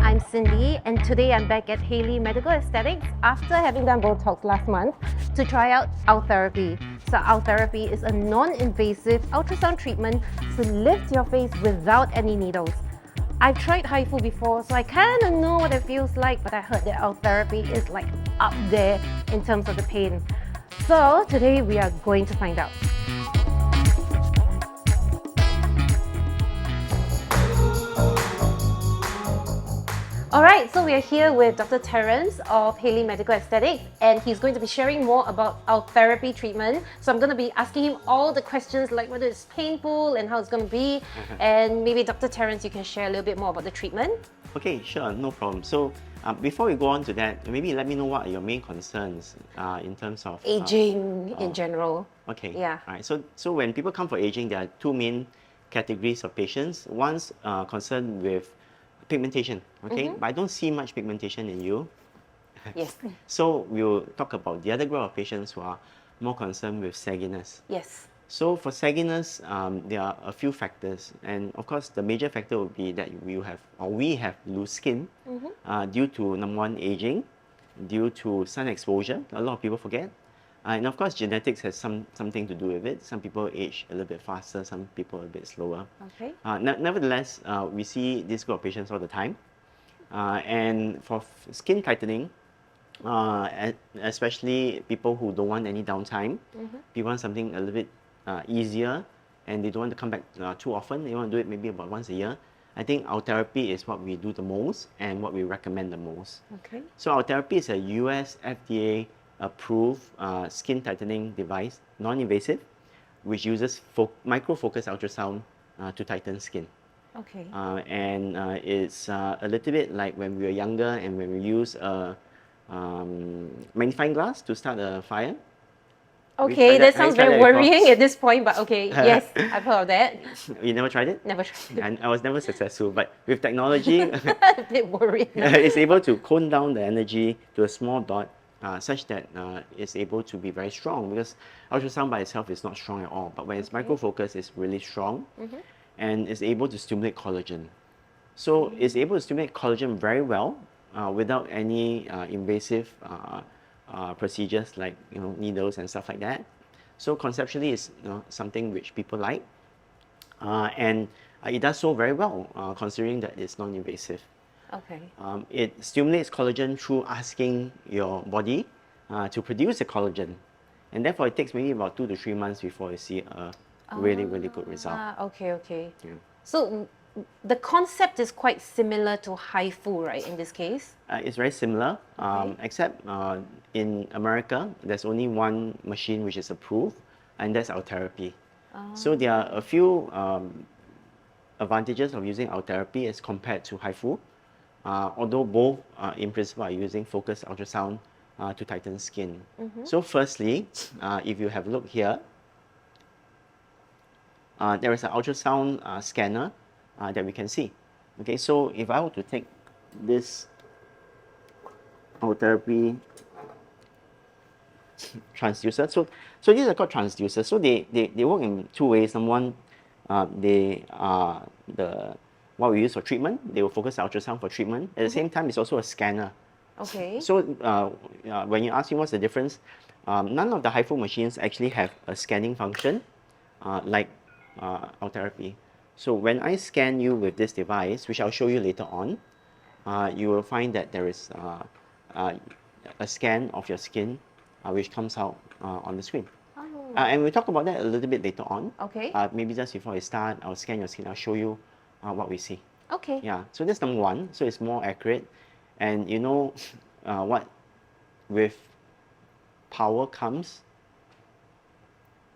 I'm Cindy, and today I'm back at Halley Medical Aesthetics after having done Botox last month to try out Ultherapy. So Ultherapy is a non-invasive ultrasound treatment to lift your face without any needles. I've tried HIFU before, so I kind of know what it feels like, but I heard that Ultherapy is like up there in terms of the pain. So today we are going to find out. Alright, so we are here with Dr. Terence of Halley Medical Aesthetics, and he's going to be sharing more about our therapy treatment. So I'm going to be asking him all the questions like whether it's painful and how it's going to be. And maybe Dr. Terence, you can share a little bit more about the treatment. Okay, sure, no problem. So before we go on to that, maybe let me know what are your main concerns in terms of Aging in general. Okay. Yeah. All right. So when people come for aging, there are two main categories of patients. One's concerned with pigmentation. Okay, but I don't see much pigmentation in you. Yes. So we'll talk about the other group of patients who are more concerned with sagginess. Yes. So for sagginess, there are a few factors, and of course the major factor would be that we have loose skin due to number one, aging, due to sun exposure. A lot of people forget, and of course genetics has something to do with it. Some people age a little bit faster, some people a bit slower. Okay. Nevertheless, we see this group of patients all the time, and for skin tightening, especially people who don't want any downtime, people want something a little bit easier, and they don't want to come back too often. They want to do it maybe about once a year. I think Ultherapy is what we do the most and what we recommend the most. Okay. So Ultherapy is a US FDA approved skin tightening device, non-invasive, which uses micro-focus ultrasound to tighten skin. Okay. And it's a little bit like when we were younger and when we use a magnifying glass to start a fire. Okay, that sounds very worrying at this point, but okay, yes, I've heard of that. You never tried it? Never tried it. And I was never successful, but with technology, A bit worrying. it's able to cone down the energy to a small dot such that it's able to be very strong, because ultrasound by itself is not strong at all, but when it's micro-focus, it's really strong, and it's able to stimulate collagen. So it's able to stimulate collagen very well without any invasive procedures like needles and stuff like that. So conceptually, it's something which people like, and it does so very well considering that it's non-invasive. Okay. It stimulates collagen through asking your body to produce the collagen, and therefore it takes maybe about 2 to 3 months before you see a really good result. Okay. Yeah. So the concept is quite similar to HIFU, right, in this case? It's very similar, except in America, there's only one machine which is approved, and that's Ultherapy. So there are a few advantages of using Ultherapy as compared to HIFU, although both in principle are using focused ultrasound to tighten skin. So firstly, if you have a look here, there is an ultrasound scanner that we can see. Okay, so if I were to take this Ultherapy transducer, so these are called transducers. So they work in two ways. Number one, they are what we use for treatment. They will focus ultrasound for treatment. At the same time, it's also a scanner. Okay. So when you ask me what's the difference, none of the HIFU machines actually have a scanning function like Ultherapy. So when I scan you with this device, which I'll show you later on, you will find that there is a scan of your skin which comes out on the screen. And we'll talk about that a little bit later on. Okay. Maybe just before I start, I'll scan your skin, I'll show you what we see. Okay. Yeah, so that's number one, so it's more accurate. And you know what, with power comes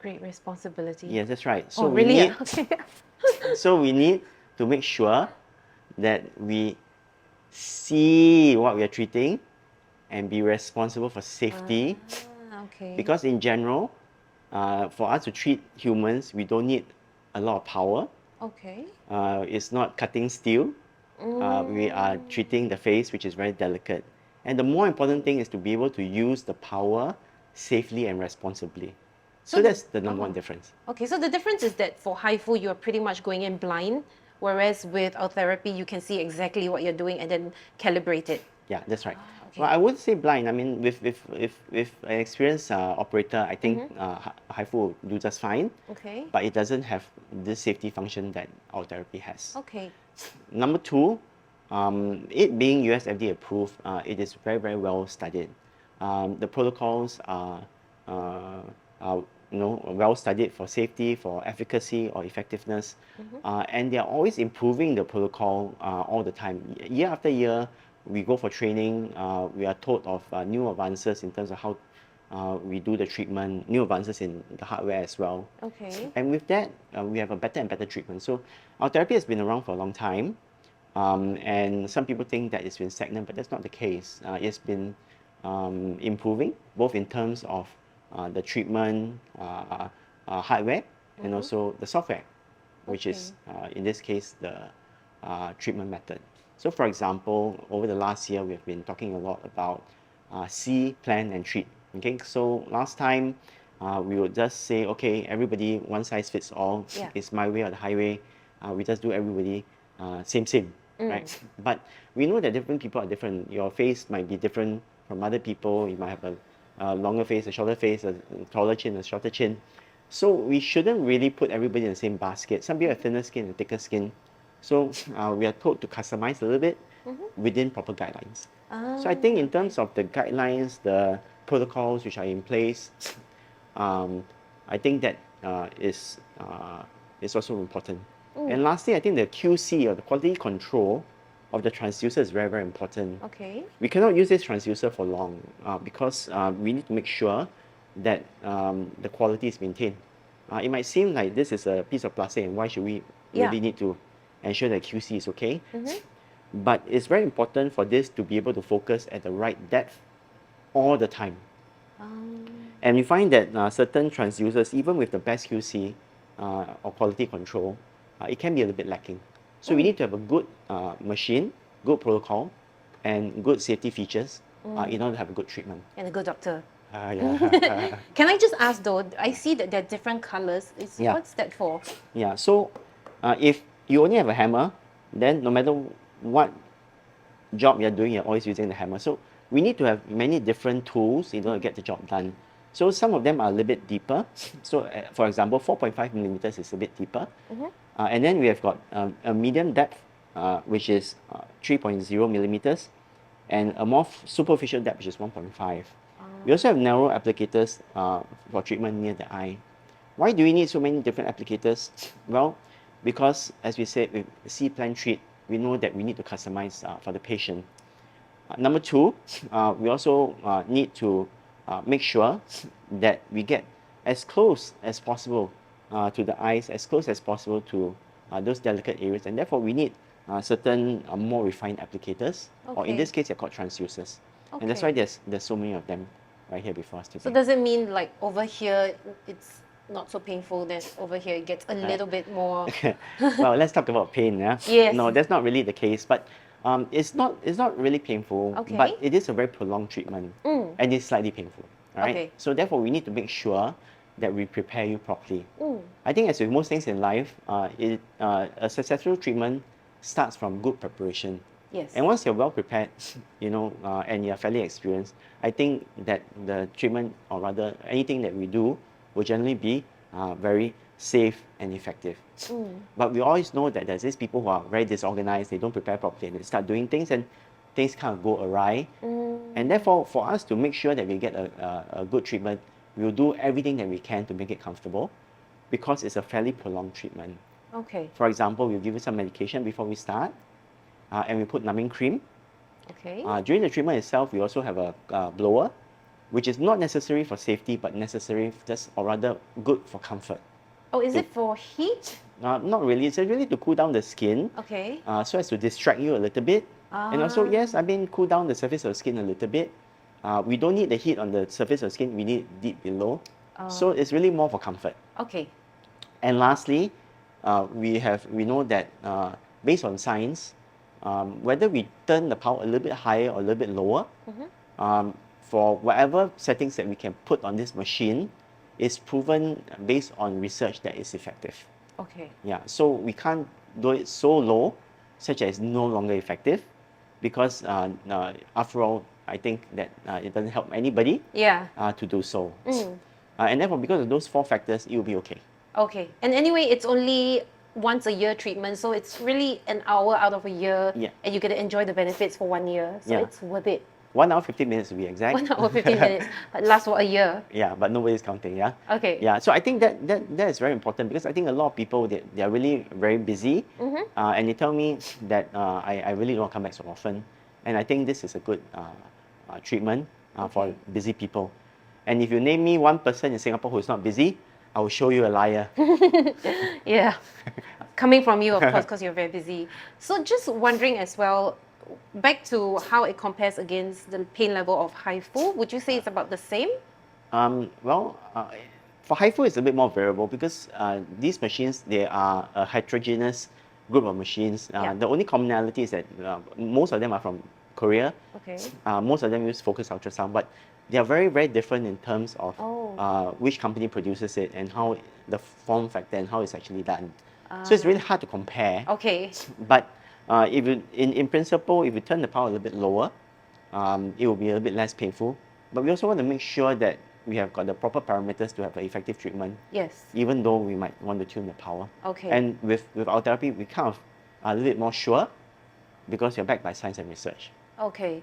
Great responsibility. Yes, that's right. So really? So we need to make sure that we see what we are treating and be responsible for safety. Okay. Because in general, for us to treat humans, we don't need a lot of power. Okay. It's not cutting steel. We are treating the face, which is very delicate. And the more important thing is to be able to use the power safely and responsibly. So that's the number one difference. Okay, so the difference is that for HIFU, you're pretty much going in blind, Whereas with Ultherapy, you can see exactly what you're doing and then calibrate it. Yeah, that's right. Okay. Well, I wouldn't say blind. I mean, with an experienced operator, I think HIFU will do just fine. Okay. But it doesn't have this safety function that our therapy has. Okay. Number two, it being US FDA approved, it is very, very well studied. The protocols are well studied for safety, for efficacy or effectiveness, and they are always improving the protocol all the time. Year after year, we go for training. We are told of new advances in terms of how we do the treatment, new advances in the hardware as well. Okay. And with that, we have a better and better treatment. So our therapy has been around for a long time. And some people think that it's been stagnant, but that's not the case. It's been improving, both in terms of the treatment hardware and also the software, which is, in this case, the treatment method. So for example, over the last year, we've been talking a lot about see, plan, and treat. Okay, so last time we would just say, okay, everybody, one size fits all. Yeah. It's my way or the highway. We just do everybody same, right? But we know that different people are different. Your face might be different from other people. You might have a longer face, a shorter face, a taller chin, a shorter chin. So we shouldn't really put everybody in the same basket. Some people have thinner skin and thicker skin. So we are told to customize a little bit within proper guidelines. So I think in terms of the guidelines, the protocols which are in place, I think that is also important. And lastly, I think the QC, or the quality control of the transducer, is very, very important. Okay. We cannot use this transducer for long because we need to make sure that the quality is maintained. It might seem like this is a piece of plastic and why should we really need to ensure that QC is okay? But it's very important for this to be able to focus at the right depth all the time. And we find that certain transducers, even with the best QC or quality control, it can be a little bit lacking. So we need to have a good machine, good protocol, and good safety features in order to have a good treatment. And a good doctor. Yeah. Can I just ask though, I see that there are different colors. Yeah. What's that for? Yeah, so if you only have a hammer, then no matter what job you're doing, you're always using the hammer. So we need to have many different tools in order to get the job done. So some of them are a little bit deeper. So for example, 4.5 millimeters is a bit deeper. And then we have got a medium depth, which is 3.0 millimeters, and a more superficial depth, which is 1.5. We also have narrow applicators for treatment near the eye. Why do we need so many different applicators? Well, because as we said, with see, plan, treat, we know that we need to customize for the patient. Number two, we also need to make sure that we get as close as possible to the eyes, as close as possible to those delicate areas, and therefore we need certain more refined applicators, or in this case, they're called transducers. And that's why there's so many of them right here before us today. So does it mean like over here it's not so painful, then over here it gets a little bit more? Well, let's talk about pain. Yeah? Yes. No, that's not really the case, but it's not really painful, but it is a very prolonged treatment, and it's slightly painful. Right? So therefore, we need to make sure that we prepare you properly. I think as with most things in life, a successful treatment starts from good preparation. Yes. And once you're well prepared, and you're fairly experienced, I think that the treatment, or rather anything that we do, will generally be very safe and effective. But we always know that there's these people who are very disorganized, they don't prepare properly, and they start doing things, and things kind of go awry. And therefore, for us to make sure that we get a good treatment, we'll do everything that we can to make it comfortable, because it's a fairly prolonged treatment. Okay. For example, we'll give you some medication before we start, and we put numbing cream. Okay. During the treatment itself, we also have a blower, which is not necessary for safety, but necessary or rather good for comfort. Oh, is it for heat? Not really. It's really to cool down the skin. Okay. So as to distract you a little bit. And also, yes, cool down the surface of the skin a little bit. We don't need the heat on the surface of the skin. We need it deep below. So it's really more for comfort. Okay. And lastly, we know that based on science, whether we turn the power a little bit higher or a little bit lower, for whatever settings that we can put on this machine, is proven based on research that is effective. Okay. Yeah, so we can't do it so low, such as no longer effective, because after all, I think that it doesn't help anybody Yeah. to do so. And therefore, because of those 4 factors, it will be okay. Okay. And anyway, it's only once a year treatment, so it's really an hour out of a year, Yeah. and you get to enjoy the benefits for 1 year. So Yeah. it's worth it. 1 hour, 15 minutes to be exact. 1 hour, 15 minutes, but lasts for a year. Yeah, but nobody's counting, yeah? Okay. Yeah, so I think that is very important, because I think a lot of people, they are really very busy, and they tell me that I really don't come back so often. And I think this is a good treatment for busy people. And if you name me one person in Singapore who is not busy, I will show you a liar. Yeah. Coming from you, of course, because you're very busy. So just wondering as well, back to how it compares against the pain level of HIFU, would you say it's about the same? Well, for HIFU, it's a bit more variable, because these machines, they are a heterogeneous group of machines. The only commonality is that most of them are from Korea. Okay. Most of them use focused ultrasound, but they are very, very different in terms of which company produces it and how the form factor and how it's actually done. So it's really hard to compare. Okay. But if you, in principle, if you turn the power a little bit lower, it will be a little bit less painful. But we also want to make sure that we have got the proper parameters to have an effective treatment. Yes. Even though we might want to tune the power. Okay. And with Ultherapy, we kind of are a little bit more sure, because you're backed by science and research. Okay.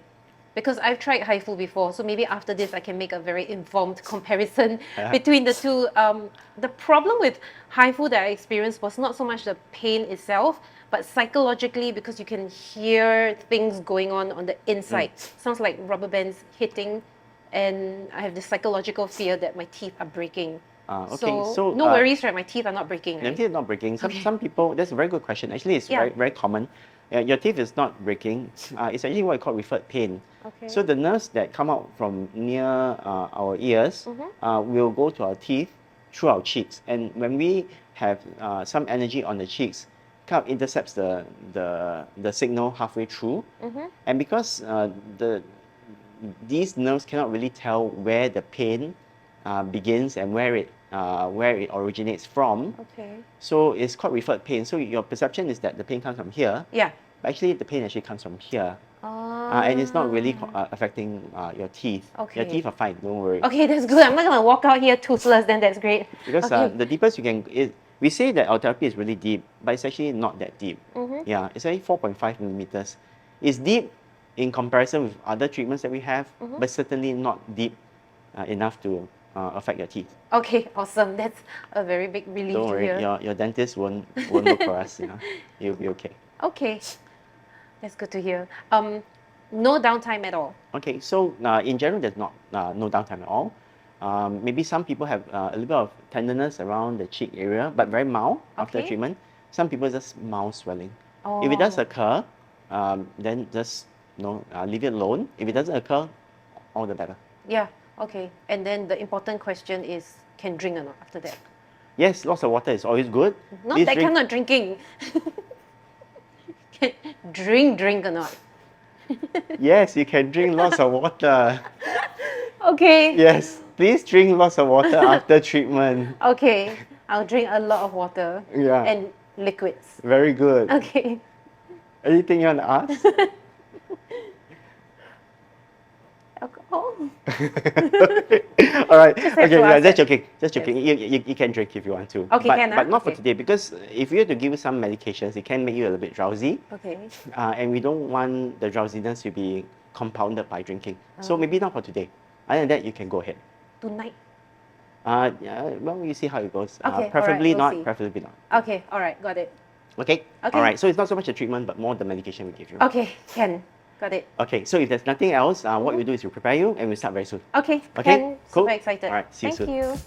Because I've tried HIFU before, so maybe after this I can make a very informed comparison between the two. The problem with HIFU that I experienced was not so much the pain itself, but psychologically, because you can hear things going on the inside. Sounds like rubber bands hitting, and I have this psychological fear that my teeth are breaking. Okay, so no worries, right? My teeth are not breaking, right? Your teeth are not breaking. Some people, that's a very good question. Actually, it's very, very common. Your teeth is not breaking. It's actually what we call referred pain. Okay. So the nerves that come out from near our ears will go to our teeth through our cheeks. And when we have some energy on the cheeks, kind of intercepts the signal halfway through. And because these nerves cannot really tell where the pain begins and where it originates from. Okay. So it's called referred pain. So your perception is that the pain comes from here. Yeah. But actually, the pain actually comes from here. And it's not really affecting your teeth. Okay. Your teeth are fine, don't worry. Okay, that's good. I'm not going to walk out here toothless, then that's great. Because the deepest you can... we say that Ultherapy is really deep, but it's actually not that deep. Yeah, it's only 4.5 millimeters. It's deep in comparison with other treatments that we have, but certainly not deep enough to affect your teeth. Okay, awesome. That's a very big relief Don't to worry, hear. your dentist won't look for us. You'll be okay. Okay, that's good to hear. No downtime at all. Okay, so in general, there's no downtime at all. Maybe some people have a little bit of tenderness around the cheek area, but very mild after treatment. Some people just mild swelling. If it does occur, then just leave it alone. If it doesn't occur, all the better. Yeah, okay. And then the important question is, can drink or not after that? Yes, lots of water is always good. Not Please that drink. kind of drinking. Can drink or not? Yes, you can drink lots of water. Okay. Yes, please drink lots of water after treatment. Okay, I'll drink a lot of water. Yeah. And liquids. Very good. Okay. Anything you want to ask? Alcohol? All right. Just have Okay, to yeah, ask that's that. joking. Just joking. You can drink if you want to. Okay, but not for Okay. today, because if we have to give you some medications, it can make you a little bit drowsy. Okay. And we don't want the drowsiness to be compounded by drinking. So maybe not for today. Other than that, you can go ahead. Tonight? Yeah, well, you see how it goes. Okay, Preferably alright, we'll see. preferably not. Okay, alright, got it. Okay? Okay. All right, so it's not so much the treatment, but more the medication we give you. Okay, can. Got it. Okay, so if there's nothing else, what we do is we prepare you and we start very soon. Okay, Okay, can. cool. Super excited. Alright, see you Thank soon. you.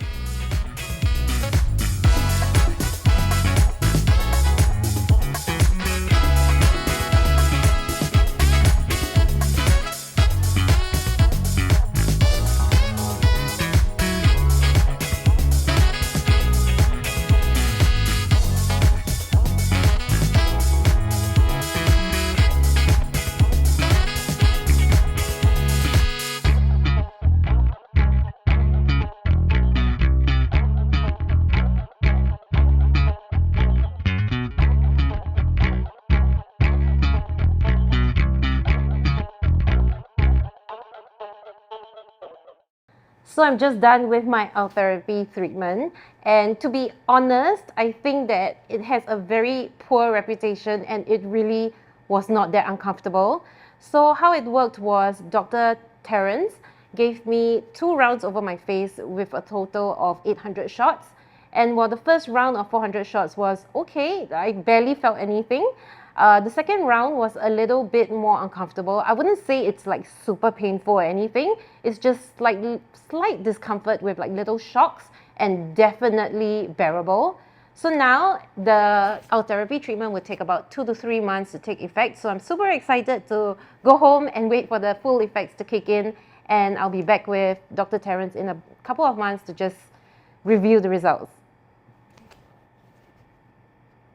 So I'm just done with my Ultherapy treatment, and to be honest, I think that it has a very poor reputation and it really was not that uncomfortable. So how it worked was Dr. Terence gave me 2 rounds over my face with a total of 800 shots. And while the first round of 400 shots was okay, I barely felt anything. The second round was a little bit more uncomfortable. I wouldn't say it's like super painful or anything. It's just like slight discomfort with like little shocks and definitely bearable. So now the Ultherapy treatment would take about 2 to 3 months to take effect. So I'm super excited to go home and wait for the full effects to kick in. And I'll be back with Dr. Terence in a couple of months to just review the results.